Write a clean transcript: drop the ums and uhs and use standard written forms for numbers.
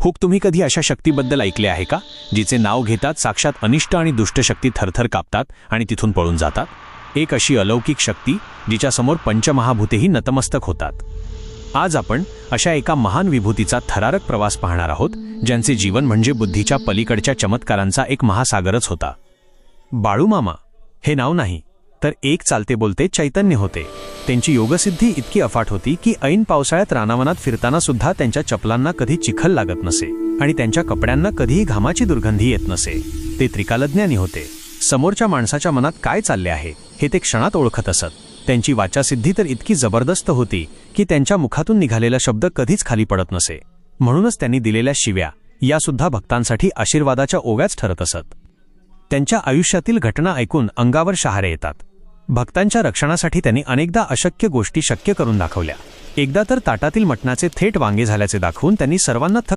खूप तुम्ही कधी अशा शक्तीबद्दल ऐकले आहे का, जिचे नाव घेतात साक्षात अनिष्ट आणि दुष्ट शक्ती थरथर कापतात आणि तिथून पळून जातात? एक अशी अलौकिक शक्ती जिच्यासमोर पंचमहाभूतेही नतमस्तक होतात. आज आपण अशा एका महान विभूतीचा थरारक प्रवास पाहणार आहोत, ज्यांचे जीवन म्हणजे बुद्धीच्या पलीकडच्या चमत्कारांचा एक महासागरच होता. बाळूमामा हे नाव नाही, तर एक चालते बोलते चैतन्य होते. त्यांची योगसिद्धी इतकी अफाट होती की ऐन पावसाळ्यात रानावनात फिरताना सुद्धा त्यांच्या चपलांना कधी चिखल लागत नसे आणि त्यांच्या कपड्यांना कधीही घामाची दुर्गंधी येत नसे. ते त्रिकालज्ञानी होते. समोरच्या माणसाच्या मनात काय चालले आहे हे ते क्षणात ओळखत असत. त्यांची वाचासिद्धी तर इतकी जबरदस्त होती की त्यांच्या मुखातून निघालेला शब्द कधीच खाली पडत नसे. म्हणूनच त्यांनी दिलेल्या शिव्या यासुद्धा भक्तांसाठी आशीर्वादाच्या ओव्याच ठरत असत. त्यांच्या आयुष्यातील घटना ऐकून अंगावर शहारे येतात. भक्तांच्या रक्षणासाठी त्यांनी अनेकदा अशक्य गोष्टी शक्य करून दाखवल्या. एकदा तर ताटातील मटणाचे थेट वांगे झाल्याचे दाखवून त्यांनी सर्वांना